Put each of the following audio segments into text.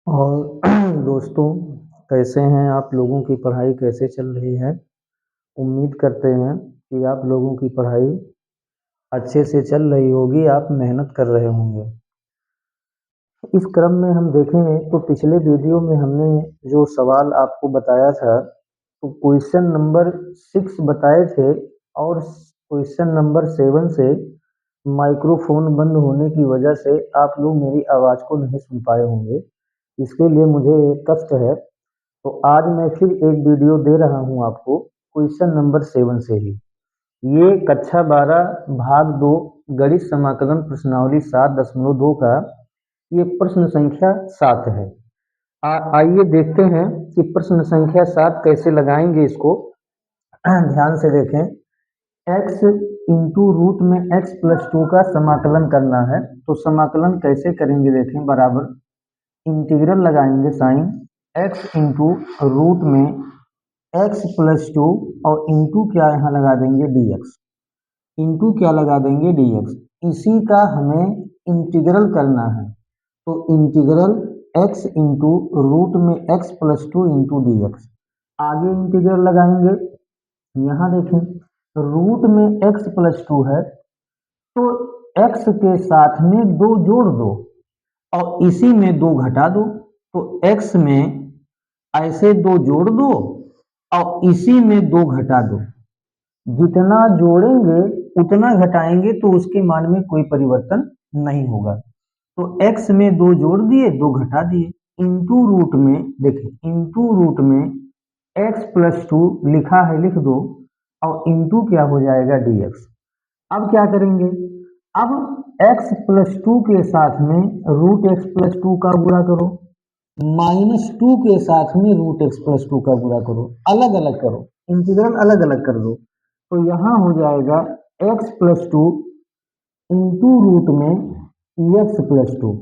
और दोस्तों, कैसे हैं आप लोगों की पढ़ाई कैसे चल रही है? उम्मीद करते हैं कि आप लोगों की पढ़ाई अच्छे से चल रही होगी, आप मेहनत कर रहे होंगे। इस क्रम में हम देखें तो पिछले वीडियो में हमने जो सवाल आपको बताया था, तो क्वेश्चन नंबर 6 बताए थे और क्वेश्चन नंबर 7 से माइक्रोफोन बंद होने की वजह से आप लोग मेरी आवाज़ को नहीं सुन पाए होंगे। इसके लिए मुझे कष्ट है। तो आज मैं फिर एक वीडियो दे रहा हूँ आपको क्वेश्चन नंबर 7 से ही। ये कक्षा 12 भाग 2 गणित समाकलन प्रश्नावली 7.2 का ये प्रश्न संख्या 7 है। आइए देखते हैं कि प्रश्न संख्या 7 कैसे लगाएंगे इसको। ध्यान से देखें। x इंटू रूट में x+2 का समाकलन करना है, तो समाकलन कैसे करेंगे देखें। बराबर इंटीग्रल लगाएंगे साइन x इंटू रूट में x+2 और इंटू क्या यहाँ लगा देंगे dx। इंटू क्या लगा देंगे dx। इसी का हमें इंटीग्रल करना है, तो इंटीग्रल x इंटू रूट में x+2 इंटू dx। आगे इंटीग्रल लगाएंगे। यहाँ देखें, रूट में x+2 है, तो x के साथ में 2 जोड़ दो और इसी में 2 घटा दो। तो x में ऐसे 2 जोड़ दो और इसी में 2 घटा दो। जितना जोड़ेंगे उतना घटाएंगे तो उसके मान में कोई परिवर्तन नहीं होगा। तो x में 2 जोड़ दिए, 2 घटा दिए। इंटू रूट में देखिए, इंटू रूट में x+2 लिखा है, लिख दो और इंटू क्या हो जाएगा dx। अब क्या करेंगे, अब x+2 के साथ में रूट x+2 का गुणा करो, -2 के साथ में रूट x+2 का गुणा करो, अलग अलग करो, इंटीग्रल अलग अलग कर दो। तो यहाँ हो जाएगा x+2 इंटू रूट में x+2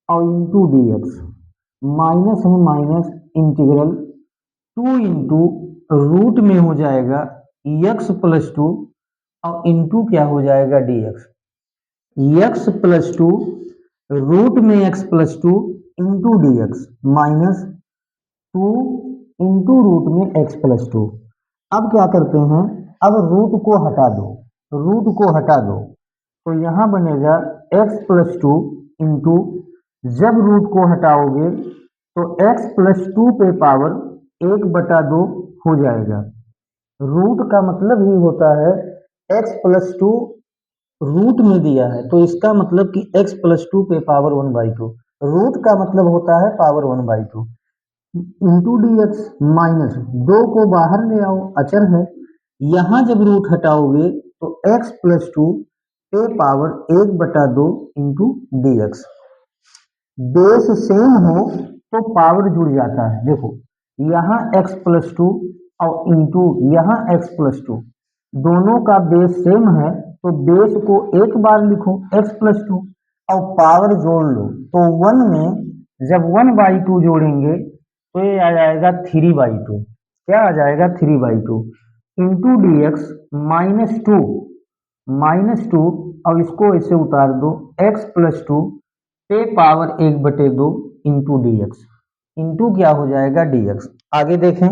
और इंटू dx। माइनस है माइनस, इंटीग्रल 2 इंटू रूट में हो जाएगा x+2 और इंटू क्या हो जाएगा dx। x+2 रूट में x+2 into dx minus 2 into root में x+2। अब क्या करते हैं, अब रूट को हटा दो, रूट को हटा दो, तो यहाँ बनेगा x+2 इंटू, जब रूट को हटाओगे तो x+2 पे पावर 1/2 हो जाएगा। रूट का मतलब ही होता है x+2 रूट में दिया है, तो इसका मतलब कि x+2 पे पावर 1/2। रूट का मतलब होता है पावर 1/2 इंटू dx। माइनस 2 को बाहर ले आओ, अचर है। यहाँ जब रूट हटाओगे तो x+2 पे power 1/2 into dx। Base same हो तो पावर जुड़ जाता है। देखो, यहाँ x+2 और इंटू यहाँ x+2, दोनों का बेस सेम है, तो बेस को एक बार लिखो x+2 और पावर जोड़ लो। तो 1 में जब 1/2 जोड़ेंगे तो ये आ जाएगा 3/2। क्या आ जाएगा 3/2 इंटू dx -2, -2 और इसको ऐसे उतार दो, x+2 पे पावर 1/2 इंटू dx। इंटू क्या हो जाएगा dx। आगे देखें,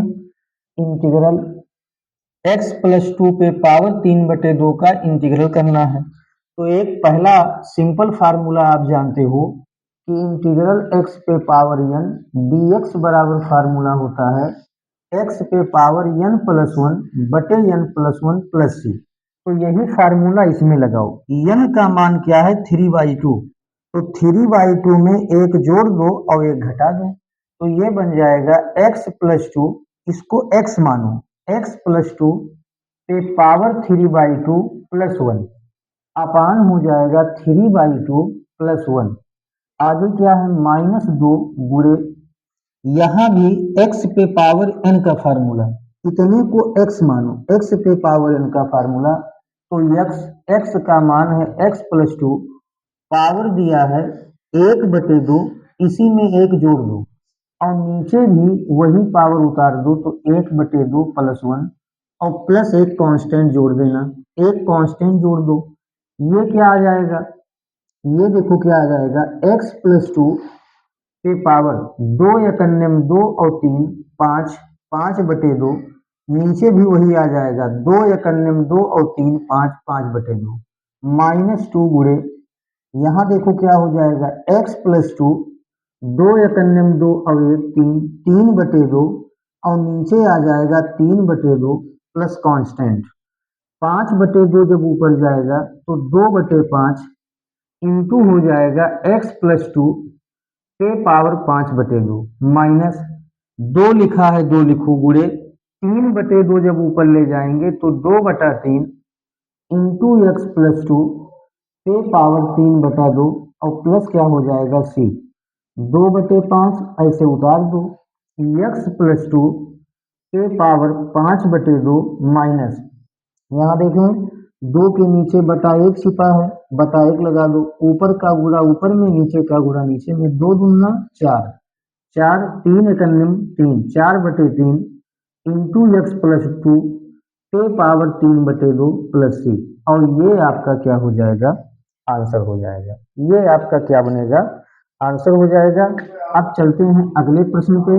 इंटीग्रल x+2 पे पावर 3/2 का इंटीग्रल करना है। तो एक पहला सिंपल फार्मूला आप जानते हो कि इंटीग्रल x पे पावर n dx बराबर फार्मूला होता है x पे पावर n+1 बटे n+1 प्लस c। तो यही फार्मूला इसमें लगाओ। n का मान क्या है 3/2, तो 3/2 में एक जोड़ दो और एक घटा दो, तो ये बन जाएगा x+2, इसको x मानो, x+2 पे पावर 3/2 प्लस 1 अपान हो जाएगा 3/2 प्लस 1। आगे क्या है, -2 गुणे, यहाँ भी x पे पावर n का फार्मूला, इतने को x मानो, x पे पावर n का फार्मूला। तो x का मान है x+2, पावर दिया है 1/2, इसी में एक जोड़ दो और नीचे भी वही पावर उतार दो, तो 1/2 प्लस 1 और प्लस एक कांस्टेंट जोड़ देना, एक कांस्टेंट जोड़ दो। ये क्या आ जाएगा, ये देखो क्या आ जाएगा, x+2 पे पावर 2 एकन्यम 2 और 3 5, 5/2, नीचे भी वही आ जाएगा 2 एकन्यम 2 और 3 5, 5/2 -2 गुणे, यहाँ देखो क्या हो जाएगा x + 2, 2 एकन्यम 2 और 1 3, 3/2 और नीचे आ जाएगा 3/2 प्लस कांस्टेंट 5/2 जब ऊपर जाएगा तो 2/5 इंटू हो जाएगा x + 2 पे पावर 5/2 माइनस 2 लिखा है 2 लिखो गुणे 3/2 जब ऊपर ले जाएंगे तो 2/3 इंटू x + 2 पे पावर 3/2 और प्लस क्या हो जाएगा c 2/5 ऐसे उतार दो x + 2 पे पावर 5/2 माइनस, यहाँ देखें 2 के नीचे बटा 1 छिपा है, बटा 1 लगा दो, ऊपर का गुणा ऊपर में नीचे का गुणा नीचे में, 2 दूना 4, 4 3 एकन्यम 3 4/3 इंटू x + 2 पे पावर 3/2 प्लस c, और ये आपका क्या हो जाएगा आंसर हो जाएगा, ये आपका क्या बनेगा आंसर हो जाएगा। अब चलते हैं अगले प्रश्न पे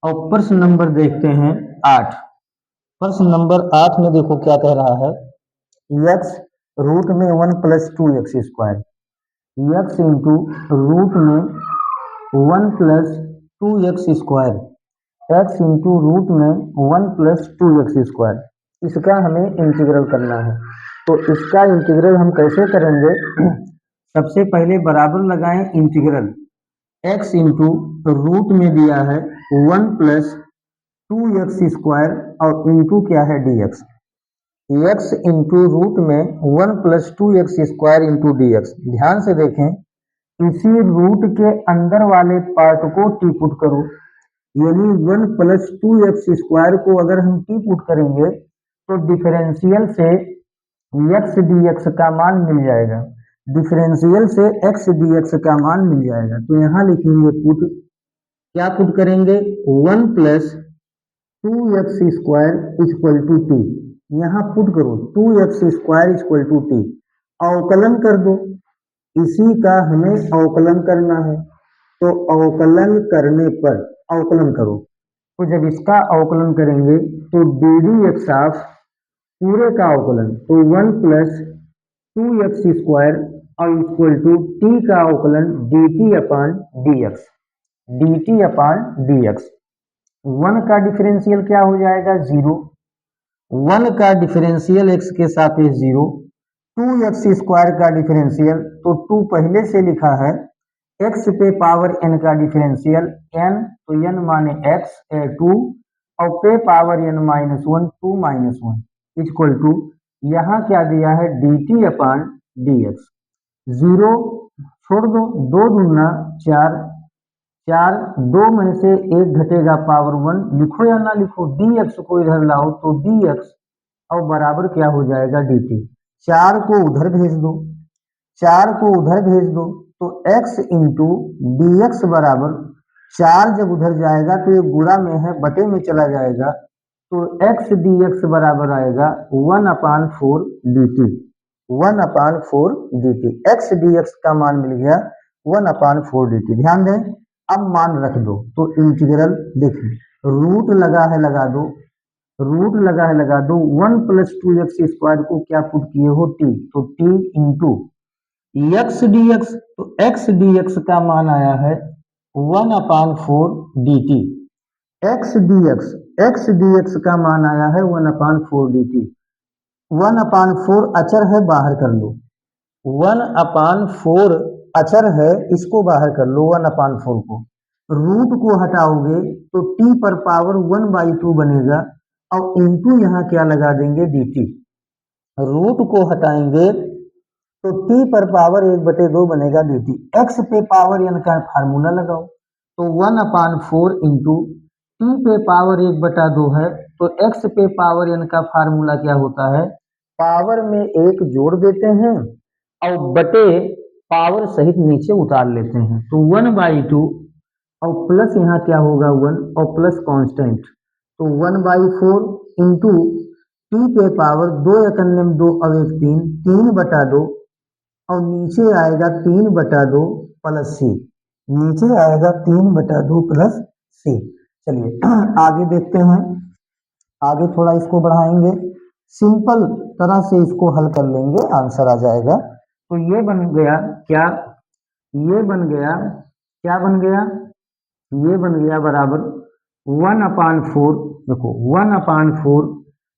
और प्रश्न नंबर देखते हैं 8। प्रश्न नंबर 8 में देखो क्या कह रहा है, x रूट में 1 + 2x², x इंटू रूट में 1 + 2x², x इंटू रूट में 1 + 2x², इसका हमें इंटीग्रल करना है। तो इसका इंटीग्रल हम कैसे करेंगे, सबसे पहले बराबर लगाएं इंटीग्रल x इंटू रूट में दिया है 1 + 2x² और इंटू क्या है dx, x इंटू रूट में 1 + 2x² इंटू dx। ध्यान से देखें इसी रूट के अंदर वाले पार्ट को टी पुट करो, यानी 1 + 2x² को अगर हम टी पुट करेंगे तो डिफरेंशियल से x dx का मान मिल जाएगा, डिफरेंशियल से x dx का मान मिल जाएगा। तो यहाँ लिखेंगे पुट, क्या पुट करेंगे 1 + 2x² = t, यहाँ पुट करो 2x² = t, अवकलन कर दो, इसी का हमें अवकलन करना है। तो अवकलन करने पर, अवकलन करो, तो जब इसका अवकलन करेंगे तो डी डी एक्स ऑफ पूरे का अवकलन, तो 1 + 2x² और इक्वल टू टी का अवकलन dt/dx, dt/dx। 1 का डिफरेंशियल क्या हो जाएगा 0, 1 का डिफरेंशियल x के सापेक्ष 0, 2x² का डिफरेंशियल, तो 2 पहले से लिखा है, x पे पावर n का डिफरेंशियल n, तो n माने x 2 और पे पावर n -1 2 -1 इक्वल टू, यहाँ क्या दिया है dt/dx। 0 छोड़ दो, 2 दूना 4, 4 2 में से 1 घटेगा पावर 1, लिखो या ना लिखो dx को इधर लाओ तो dx और बराबर क्या हो जाएगा dt, 4 को उधर भेज दो, 4 को उधर भेज दो, तो x इंटू dx बराबर 4 जब उधर जाएगा तो ये गुणा में है बटे में चला जाएगा, तो x dx बराबर आएगा 1/4 dt, 1/4 dt, x dx का मान मिल गया 1/4 dt। ध्यान दें अब मान रख दो, तो इंटीग्रल देखिए रूट लगा है लगा दो, रूट लगा है लगा दो, 1 + 2x² को क्या पुट किए हो t, तो t इंटू x dx, तो x dx का मान आया है 1/4 dt, x dx का मान आया है 1/4 dt, 1/4 अचर है बाहर कर लो, 1/4 अचर है इसको बाहर कर लो, 1/4 को, रूट को हटाओगे तो t पर पावर 1/2 बनेगा और इंटू यहाँ क्या लगा देंगे dt, रूट को हटाएंगे तो t पर पावर 1/2 बनेगा dt, x पे पावर n का फार्मूला लगाओ, तो 1/4 इंटू t पे पावर 1/2 है, तो x पे पावर n का फार्मूला क्या होता है, पावर में 1 जोड़ देते हैं और बटे पावर सहित नीचे उतार लेते हैं, तो 1/2 और प्लस यहाँ क्या होगा 1 और प्लस कांस्टेंट, तो 1/4 इंटू टी पे पावर 2 एकन्यम 2 और 1 3, 3/2 और नीचे आएगा 3/2 प्लस सी, नीचे आएगा 3/2 प्लस सी। चलिए आगे देखते हैं, आगे थोड़ा इसको बढ़ाएंगे, सिंपल तरह से इसको हल कर लेंगे, आंसर आ जाएगा। तो ये बन गया क्या, ये बन गया, क्या बन गया, ये बन गया बराबर 1/4। देखो 1/4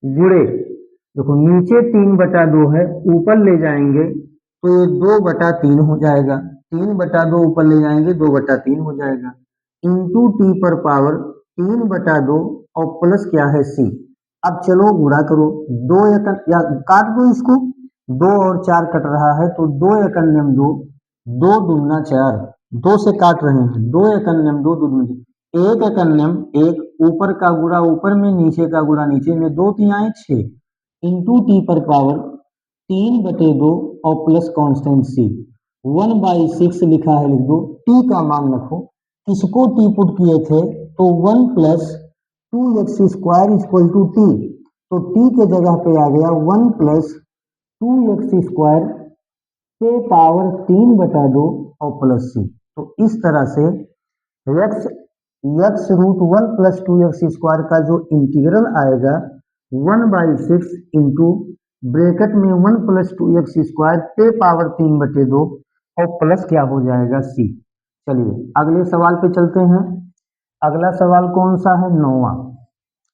गुणे, देखो नीचे 3/2 है, ऊपर ले जाएंगे तो ये 2/3 हो जाएगा, 3/2 ऊपर ले जाएंगे 2/3 हो जाएगा, इंटू टी पर पावर 3/2 और प्लस क्या है सी। अब चलो गुणा करो, दो एकन या काट दो इसको, 2 और 4 कट रहा है तो 2 × 2, 2×2 = 4, 2 से काट रहे हैं, 2 × 2 2×2, 1 × 1, ऊपर का गुणा ऊपर में, नीचे का गुणा नीचे में, 2×3 = 6, इंटू टी पर पावर 3/2 और प्लस कांस्टेंट सी, 1/6 लिखा है, लिख दो। टी का मान रखो, किसको टी पुट किए थे तो 1 + 2x² टी, तो टी के जगह पे आ गया 1 + 2x² के पावर 3/2 और प्लस सी। तो इस तरह से x x√1 + 2x² का जो इंटीग्रल आएगा 1/6 इंटू ब्रैकेट में 1 + 2x² पे पावर 3/2 और प्लस क्या हो जाएगा सी। चलिए अगले सवाल पे चलते हैं। अगला सवाल कौन सा है,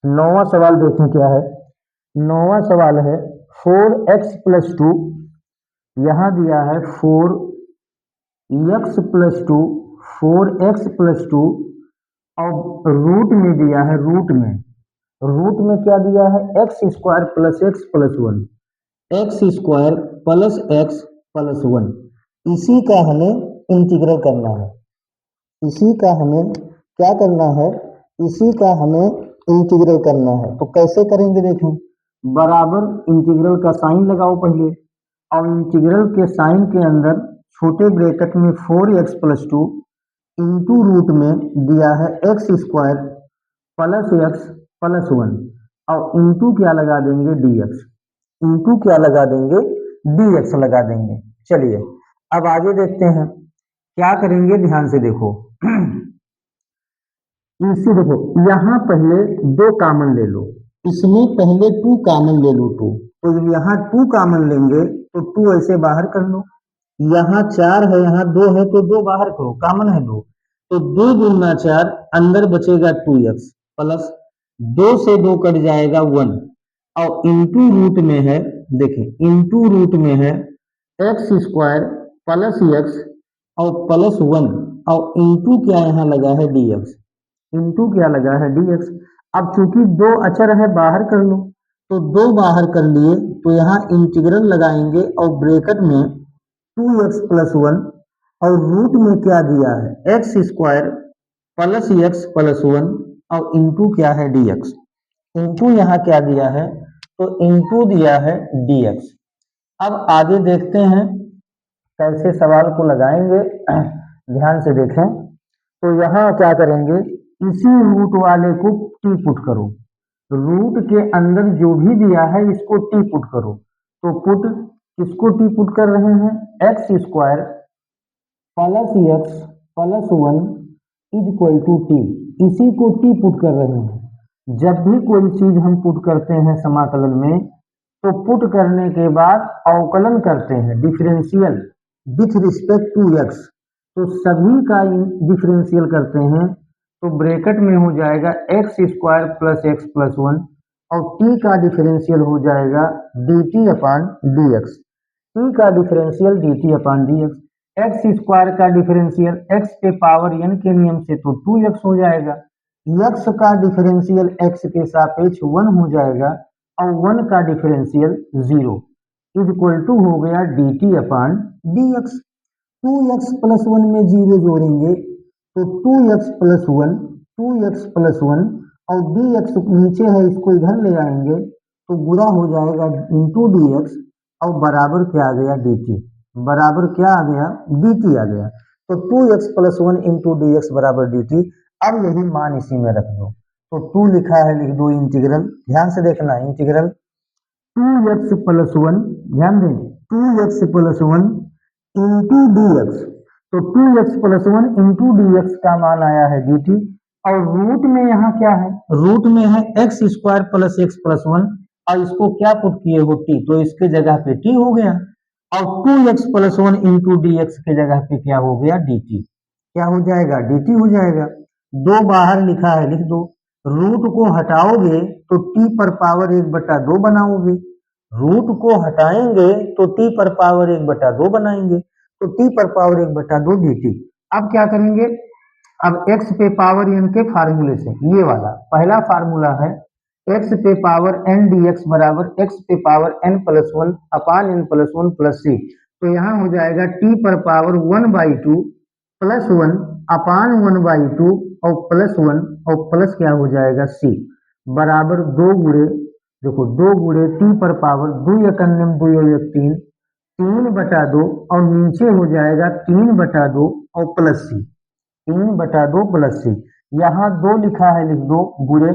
नौवां सवाल देखें क्या है। नौवां सवाल है 4x + 2, यहाँ दिया है 4x + 2, 4x + 2 और रूट में दिया है, रूट में क्या दिया है x² + x + 1, x² + x + 1, इसी का हमें इंटीग्रल करना है, इसी का हमें क्या करना है, इसी का हमें इंटीग्रल करना है। तो कैसे करेंगे देखें, बराबर इंटीग्रल का साइन लगाओ पहले, और इंटीग्रल के साइन के अंदर छोटे ब्रैकेट में 4x + 2 इंटू रूट में दिया है x² + x + 1 और इंटू क्या लगा देंगे dx, इंटू क्या लगा देंगे dx लगा देंगे। चलिए अब आगे देखते हैं क्या करेंगे, ध्यान से देखो इसे देखो, यहाँ पहले 2 कॉमन ले लो, इसमें पहले 2 कॉमन ले लो, 2, तो जब यहाँ 2 कॉमन लेंगे तो 2 ऐसे बाहर कर लो, यहाँ 4 है, यहाँ 2 है तो 2 बाहर करो, कॉमन है 2, तो 2×4 अंदर बचेगा 2x प्लस 2 से 2 कट जाएगा 1 और इंटू रूट में है, देखें इंटू रूट में है x² + x और प्लस 1 और इंटू क्या यहाँ लगा है dx, इंटू क्या लगा है dx। अब चूंकि 2 अचर है बाहर कर लो, तो 2 बाहर कर लिए तो यहाँ इंटीग्रल लगाएंगे और ब्रैकेट में 2x + 1 और रूट में क्या दिया है x² + x + 1 और इंटू क्या है dx, इंटू यहाँ क्या दिया है तो इंटू दिया है dx। अब आगे देखते हैं कैसे सवाल को लगाएंगे, ध्यान से देखें। तो यहाँ क्या करेंगे, इसी रूट वाले को टी पुट करो, रूट के अंदर जो भी दिया है इसको टी पुट करो, तो पुट किसको टी पुट कर रहे हैं, x² + x + 1 = टी, इसी को टी पुट कर रहे हैं। जब भी कोई चीज हम पुट करते हैं समाकलन में, तो पुट करने के बाद अवकलन करते हैं, differential with respect to x, तो सभी का डिफरेंशियल करते हैं, तो ब्रैकेट में हो जाएगा x² + x + 1 और t का डिफरेंशियल हो जाएगा dt/dx, t का डिफरेंशियल dt/dx, x² का डिफरेंशियल x के पावर n के नियम से तो 2x हो जाएगा, x का डिफरेंशियल x के सापेक्ष 1 हो जाएगा और 1 का डिफरेंशियल 0 = हो गया dt/dx। 2x + 1 में 0 जोड़ेंगे तो 2x + 1, 2x + 1 और dx नीचे है इसको इधर ले आएंगे तो बुरा हो जाएगा इंटू dx और बराबर क्या आ गया dt, बराबर क्या आ गया dt आ गया। तो 2x + 1 इंटू dx बराबर dt। अब यही मान इसी में रख दो, तो 2 लिखा है, लिख दो इंटीग्रल, ध्यान से देखना इंटीग्रल 2x + 1, ध्यान दें 2x + 1 इंटू dx, तो 2x plus one into D x का मान आया है डी टी, और रूट में यहाँ क्या है, रूट में है x square plus x plus one, और इसको क्या पुट किए हो टी, तो इसके जगह पे टी हो गया, और 2x plus one into D x के जगह पे क्या हो गया डी टी, क्या हो जाएगा डी टी हो जाएगा। दो बाहर लिखा है लिख दो, रूट को हटाओगे तो टी पर पावर एक बटा दो बनाओगे, रूट को हटाएंगे तो टी पर पावर एक बटा दो बनाएंगे, तो टी पर पावर एक बटा दो डी टी। अब क्या करेंगे, अब x पे पावर n के फार्मूले से, ये वाला पहला फार्मूला है x पे पावर n dx बराबर x पे power n plus one upon n plus one plus C, तो यहाँ हो जाएगा t पर पावर 1/2 प्लस वन अपान 1/2 और प्लस वन और प्लस क्या हो जाएगा c बराबर दो गुणे, देखो दो गुणे t पर पावर दो एकन्यम दो एक तीन, 3/2 और नीचे हो जाएगा 3/2 और प्लस सी, 3/2 प्लस सी, यहाँ दो लिखा है लिख दो गुणे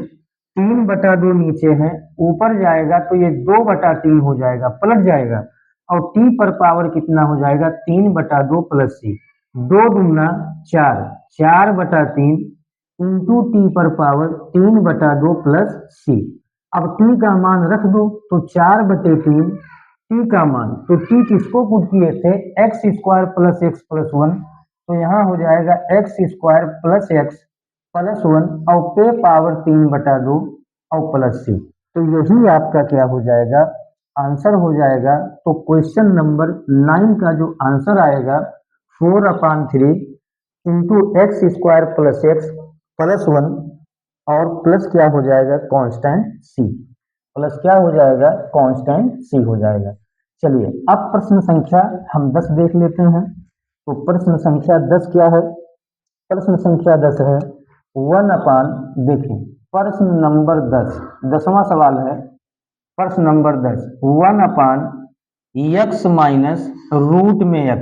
3/2 नीचे है, ऊपर जाएगा तो ये 2/3 हो जाएगा पलट जाएगा, और टी पर पावर कितना हो जाएगा 3/2 प्लस सी, दो दूना चार, 4/3 इंटू टी पर पावर 3/2 प्लस सी। अब टी का मान रख दो तो 4/3 टी का मान, तो टी किसको पुट किए थे x square plus x plus one, तो यहाँ हो जाएगा x square plus x plus one और पे पावर 3/2 और प्लस सी, तो यही आपका क्या हो जाएगा आंसर हो जाएगा। तो क्वेश्चन नंबर 9 का जो आंसर आएगा 4/3 into x square plus x plus one और प्लस क्या हो जाएगा कांस्टेंट सी, प्लस क्या हो जाएगा कांस्टेंट सी हो जाएगा। चलिए अब प्रश्न संख्या हम 10 देख लेते हैं। तो प्रश्न संख्या 10 क्या है, प्रश्न संख्या 10 है 1/, देखिए प्रश्न नंबर 10, 10वां सवाल है, प्रश्न नंबर 10 1/x माइनस रूट में x,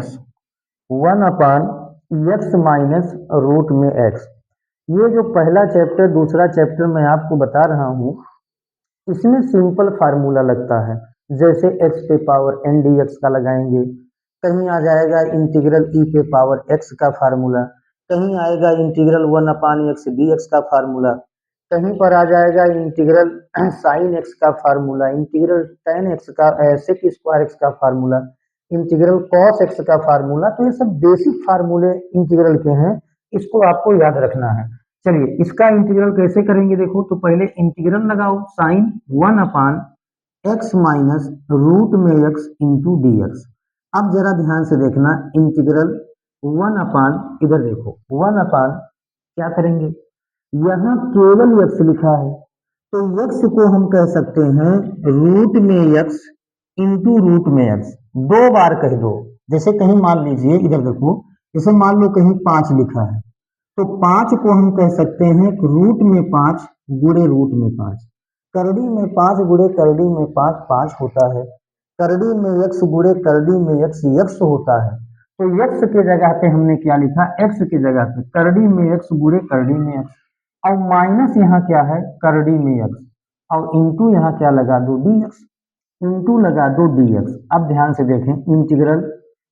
1/x माइनस रूट में x। ये जो पहला चैप्टर दूसरा चैप्टर मैं आपको बता रहा हूँ, इसमें सिंपल फार्मूला लगता है, जैसे x पे पावर n dx का लगाएंगे, कहीं आ जाएगा इंटीग्रल e पे पावर x का फार्मूला, कहीं आएगा इंटीग्रल 1/x dx का फार्मूला, कहीं पर आ जाएगा इंटीग्रल साइन x का फार्मूला, इंटीग्रल tan x का सेक स्क्वायर x का फार्मूला, इंटीग्रल cos x का फार्मूला। तो ये सब बेसिक फार्मूले इंटीग्रल के हैं, इसको आपको याद रखना है। चलिए इसका इंटीग्रल कैसे करेंगे, देखो तो पहले इंटीग्रल लगाओ साइन 1/x माइनस रूट में x इंटू डी एक्स। अब जरा ध्यान से देखना, इंटीग्रल 1/, इधर देखो 1/, क्या करेंगे, यहाँ केवल x लिखा है, तो x को हम कह सकते हैं रूट में x इंटू रूट में x, दो बार कह दो। जैसे कहीं मान लीजिए इधर देखो, जैसे मान लो कहीं 5 लिखा है, तो 5 को हम कह सकते हैं रूट में 5 गुणे रूट में 5, करड़ी में 5 गुणे करड़ी में 5 5 होता है, करड़ी में x गुणे करड़ी में x होता है। तो x के जगह पे हमने क्या लिखा, x के जगह पे करड़ी में x गुणे करड़ी में x, और माइनस यहाँ क्या है करड़ी में x, और इंटू यहाँ क्या लगा दो dx, इंटू लगा दो dx। अब ध्यान से देखें इंटीग्रल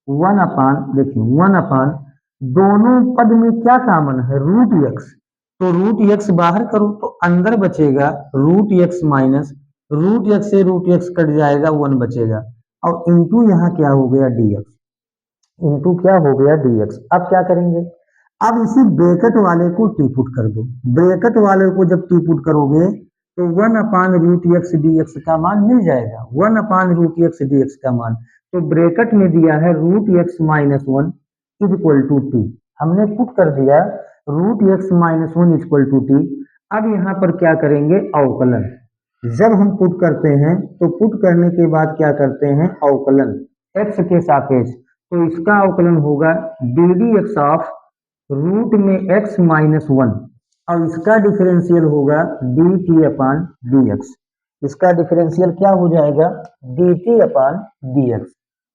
1/, देखिए 1/, दोनों पद में क्या कॉमन है रूट x, तो रूट x बाहर करो तो अंदर बचेगा root x minus root x से रूट x कट जाएगा 1 बचेगा, और इंटू यहाँ क्या हो गया dx, इंटू क्या हो गया dx। अब क्या करेंगे, अब इसी ब्रैकेट वाले को टी पुट कर दो, ब्रैकेट वाले को जब टी पुट करोगे तो 1/√x dx का मान मिल जाएगा, 1/√x dx का मान। तो ब्रैकेट में दिया है root x minus one is equal to t, हमने पुट कर दिया root x minus one is equal to t. अब यहाँ पर क्या करेंगे अवकलन, जब हम पुट करते हैं तो पुट करने के बाद क्या करते हैं अवकलन x के सापेक्ष, तो इसका अवकलन होगा d d x of root में x माइनस वन, और इसका डिफरेंशियल होगा d t upon d x, इसका डिफरेंशियल क्या हो जाएगा d t upon d x.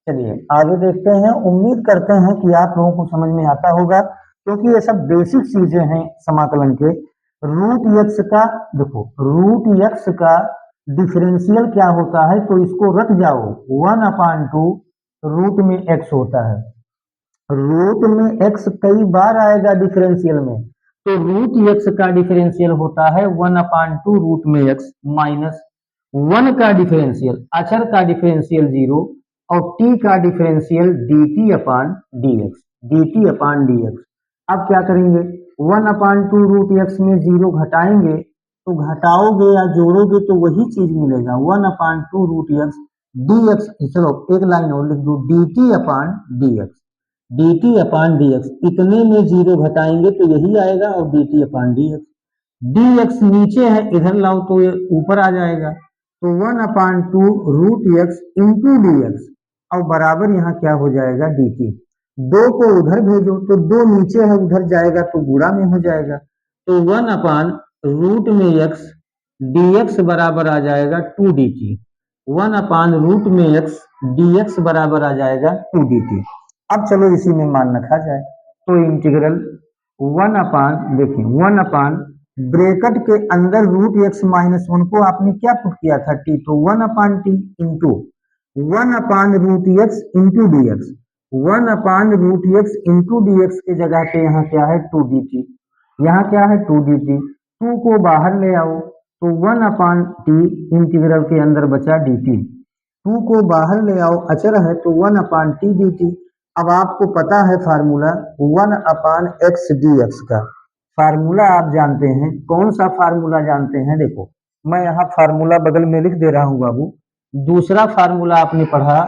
चलिए आगे देखते हैं, उम्मीद करते हैं कि आप लोगों को समझ में आता होगा, क्योंकि ये सब बेसिक चीजें हैं समाकलन के। रूट एक्स का देखो, रूट एक्स का डिफरेंशियल क्या होता है, तो इसको रख जाओ 1/2 रूट में x होता है, रूट में x कई बार आएगा डिफरेंशियल में, तो रूट x का डिफरेंशियल होता है 1/2 रूट में x माइनस 1 का डिफरेंशियल, अचर का डिफरेंशियल 0 और t का डिफरेंशियल dt/dx। अब क्या करेंगे, 1/2 रूट x में 0 घटाएंगे, तो घटाओगे या जोड़ोगे तो वही चीज मिलेगा, 1/2 रूट x dx। चलो एक लाइन और लिख दो, dt/dx इतने में 0 घटाएंगे तो यही आएगा, और dx नीचे है, इधर लाओ तो ये ऊपर आ जाएगा, तो 1/2 रूट x इंटू dx और बराबर यहाँ क्या हो जाएगा dt। दो को उधर भेजो तो दो नीचे है, उधर जाएगा तो गुणा में हो जाएगा, तो 1/रूट में x dx बराबर आ जाएगा 2dt। 1/रूट में x dx बराबर आ जाएगा 2dt। अब चलो इसी में मान रखा जाए, तो इंटीग्रल 1/देखिए 1/ ब्रैकेट के अंदर रूट x माइनस 1 को आपने क्या पुट किया था t, तो 1/t into root x into dx। Root x into dx के जगह पे यहाँ क्या है 2dt, यहाँ क्या है 2dt, 2 को बाहर ले आओ तो 1/t इंटीग्रल के अंदर बचा dt, 2 को बाहर ले आओ अचर है तो 1/t dt। अब आपको पता है फार्मूला 1/x dx का, फार्मूला आप जानते हैं, कौन सा फार्मूला जानते हैं, देखो मैं यहाँ फार्मूला बगल में लिख दे रहा हूँ बाबू। दूसरा फार्मूला आपने पढ़ा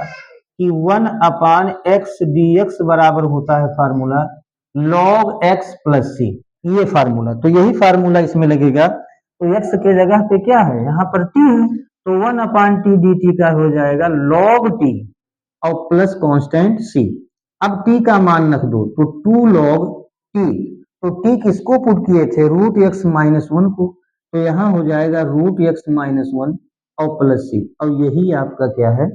कि 1/x dx बराबर होता है formula log x plus c, ये फार्मूला, तो यही फार्मूला इसमें लगेगा, तो x के जगह पे क्या है, यहाँ पर t है, तो 1/t dt का हो जाएगा log t और प्लस कांस्टेंट c। अब t का मान रख दो तो 2 log t, तो t किसको पुट किए थे, रूट x माइनस 1 को, तो यहाँ हो जाएगा रूट x माइनस 1 और प्लस c, और यही आपका क्या है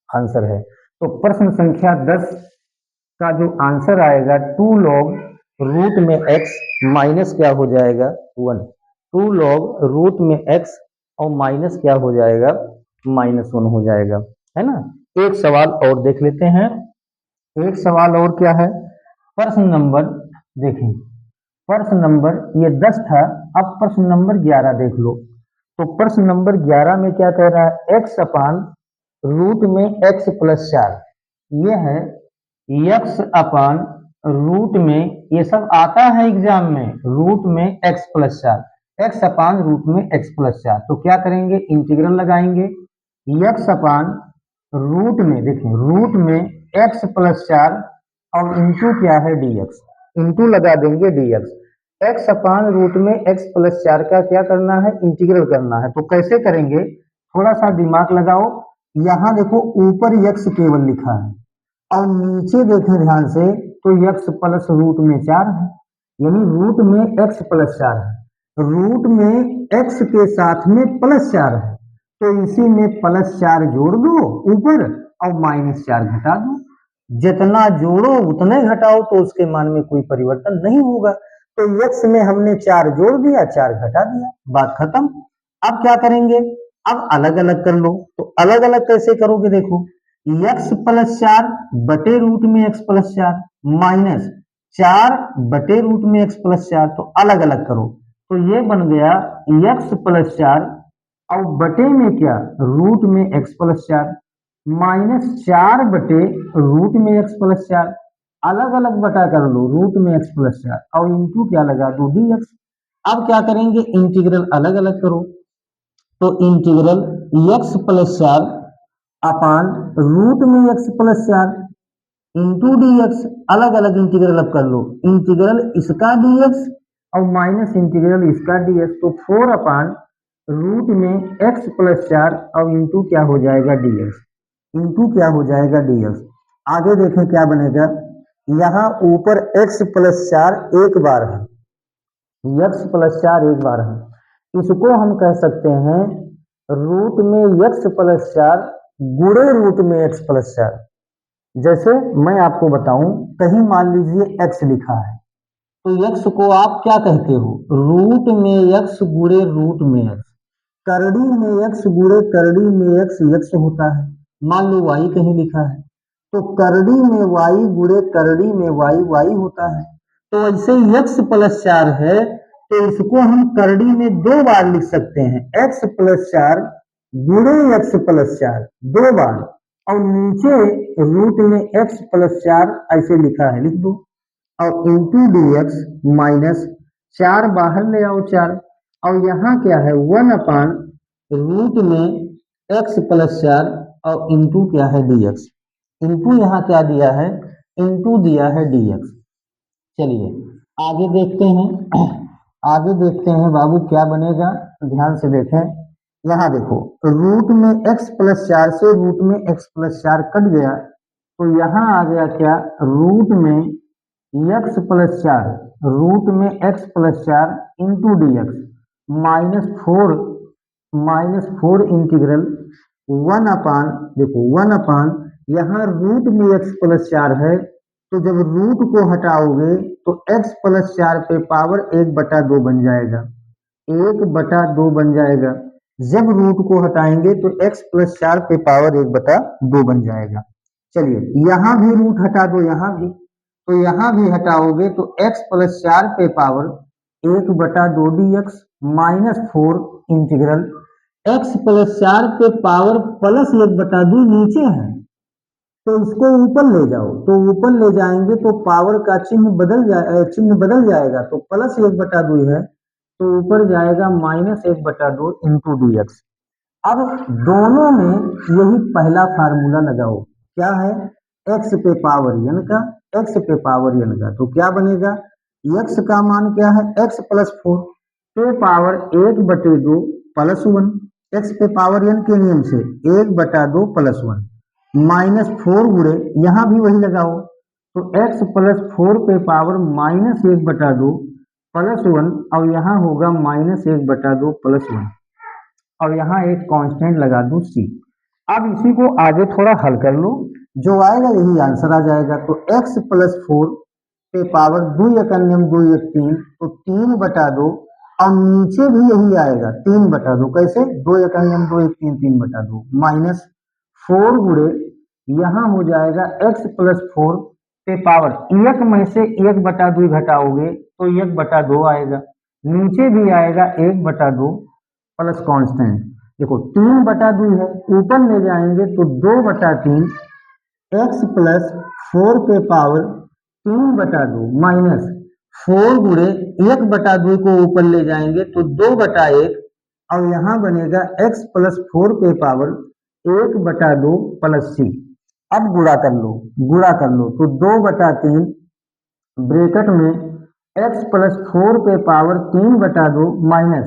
आंसर है। तो प्रश्न संख्या 10 का जो आंसर आएगा 2 log रूट में x माइनस क्या हो जाएगा 1, 2 log रूट में x और माइनस क्या हो जाएगा -1 हो जाएगा, है ना। एक सवाल और देख लेते हैं, एक सवाल और क्या है, प्रश्न नंबर देखें, प्रश्न नंबर ये 10 था, अब प्रश्न नंबर 11 देख लो। तो प्रश्न नंबर 11 में क्या कह रहा है, x अपान रूट में x प्लस 4, ये है x अपान रूट में, ये सब आता है एग्जाम में, रूट में x plus 4, x upon root में x प्लस 4, तो क्या करेंगे इंटीग्रल लगाएंगे, x अपान रूट में, देखिए रूट में x प्लस 4 और इंटू क्या है dx, इंटू लगा देंगे dx, x अपान रूट में x प्लस 4 का क्या करना है इंटीग्रल करना है, तो कैसे करेंगे, थोड़ा सा दिमाग लगाओ। यहाँ देखो ऊपर x केवल लिखा है और नीचे देखें ध्यान से, तो x प्लस रूट में 4 है, यानी रूट में x प्लस 4 है, रूट में x के साथ में प्लस 4 है, तो इसी में प्लस 4 जोड़ दो ऊपर और -4 घटा दो, जितना जोड़ो उतने घटाओ, तो उसके मान में कोई परिवर्तन नहीं होगा, तो x में हमने 4 जोड़ दिया 4 घटा दिया, बात खत्म। अब क्या करेंगे, अब अलग अलग कर लो, तो अलग अलग कैसे करोगे, देखो x प्लस 4 बटे रूट में x प्लस 4 माइनस 4 बटे रूट में x प्लस 4, तो अलग अलग करो, तो ये बन गया x प्लस 4 और बटे में क्या रूट में x प्लस 4 -4 बटे रूट में x प्लस 4, अलग अलग बटा कर लो रूट में x प्लस 4 और इंटू क्या लगा दो dx। अब क्या करेंगे इंटीग्रल अलग अलग करो, तो integral x plus 4 upon root में x प्लस 4 इंटू dx, अलग अलग इंटीग्रल अब कर लो, इंटीग्रल इसका dx और माइनस इंटीग्रल इसका dx, तो 4 अपान रूट में x प्लस 4 और इंटू क्या हो जाएगा dx, इंटू क्या हो जाएगा dx। आगे देखें क्या बनेगा, यहाँ ऊपर x प्लस 4 एक बार है, x प्लस 4 एक बार है, इसको हम कह सकते हैं रूट में x प्लस 4 गुणे रूट में x प्लस 4। जैसे मैं आपको बताऊं, कहीं मान लीजिए x लिखा है, तो x को आप क्या कहते हो, रूट में x गुणे रूट में x, करड़ी में x गुणे करड़ी में x होता है, मान लो y कहीं लिखा है, तो करड़ी में y गुणे करड़ी में y होता है। तो ऐसे x प्लस 4 है तो इसको हम करड़ी में 2 बार लिख सकते हैं, x प्लस 4 गुणे x प्लस 4 2 बार, और नीचे रूट में x प्लस 4 ऐसे लिखा है, लिख दो, और इंटू डी एक्स माइनस 4 बाहर ले आओ 4, और यहाँ क्या है 1 अपान रूट में x प्लस 4 और इंटू क्या है डी एक्स, इंटू यहाँ क्या दिया है, इंटू दिया है डी एक्स। चलिए आगे देखते हैं, आगे देखते हैं बाबू क्या बनेगा, ध्यान से देखें। यहाँ देखो रूट में x प्लस 4 से रूट में x प्लस 4 कट गया, तो यहाँ आ गया क्या, रूट में x प्लस 4 रूट में x plus 4 into D x minus four integral 1 अपान, देखो 1 अपान यहाँ रूट में x प्लस 4 है, तो जब रूट को हटाओगे तो x प्लस 4 पे पावर 1/2 बन जाएगा, 1/2 बन जाएगा। जब रूट को हटाएंगे तो x प्लस 4 पे पावर 1/2 बन जाएगा। चलिए यहाँ भी रूट हटा दो, यहाँ भी, तो यहाँ भी हटाओगे तो x प्लस 4 पे power 1/2 D x minus 4 integral x plus 4 पे पावर प्लस 1/2 नीचे है, तो इसको ऊपर ले जाओ, तो ऊपर ले जाएंगे तो पावर का चिन्ह बदल जाएगा, तो प्लस 1/2 है, तो ऊपर जाएगा माइनस 1/2 इंटू डी एक्स। अब दोनों में यही पहला फार्मूला लगाओ, क्या है, x पे पावर n का, x पे पावर n का, तो क्या बनेगा, x का मान क्या है, x प्लस 4 पे पावर 1/2 प्लस 1, x पे पावर n के नियम से 1/2 प्लस 1 माइनस 4 गुणे, यहाँ भी वही लगाओ, तो x प्लस 4 पे पावर माइनस 1/2 प्लस 1, और यहाँ होगा माइनस 1/2 प्लस 1, और यहाँ एक कांस्टेंट लगा दो c। अब इसी को आगे थोड़ा हल कर लो, जो आएगा यही आंसर आ जाएगा। तो x प्लस 4 पे पावर 2 एक अन्यम 2 एक 3, तो 3/2, और नीचे भी यही आएगा 3/2, कैसे, 2 एक अन्यम 2 एक 3, 3/2 माइनस 4 गुणे, यहाँ हो जाएगा x प्लस 4 पे पावर, एक में से 1/2 घटाओगे तो 1/2 आएगा, नीचे भी आएगा 1/2 प्लस कांस्टेंट, देखो 3/2 है, ऊपर ले जाएंगे तो 2/3 x प्लस 4 पे पावर 3/2 माइनस 4 गुणे 1/2 को ऊपर ले जाएंगे तो 2/1, और यहाँ बनेगा x प्लस 4 पे पावर 1/2 प्लस c। अब गुणा कर लो, गुणा कर लो, तो 2/3 ब्रैकेट में x प्लस 4 पे पावर 3/2 माइनस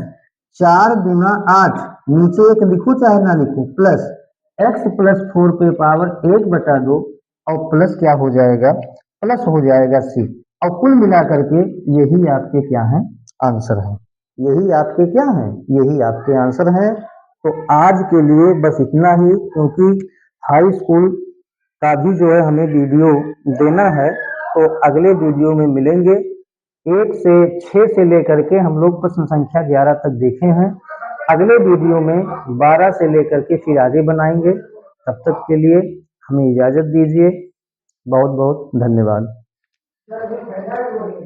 4 दूना 8, नीचे एक लिखो चाहे ना लिखो, प्लस x प्लस 4 पे पावर 1/2, और प्लस क्या हो जाएगा, प्लस हो जाएगा c, और कुल मिला करके यही आपके क्या है, आंसर है, यही आपके क्या है, यही आपके आंसर है। तो आज के लिए बस इतना ही, क्योंकि हाई स्कूल का भी जो है हमें वीडियो देना है, तो अगले वीडियो में मिलेंगे। 1 से 6 से लेकर के हम लोग प्रश्न संख्या 11 तक देखे हैं, अगले वीडियो में 12 से लेकर के फिर आगे बनाएंगे। तब तक के लिए हमें इजाज़त दीजिए, बहुत बहुत धन्यवाद।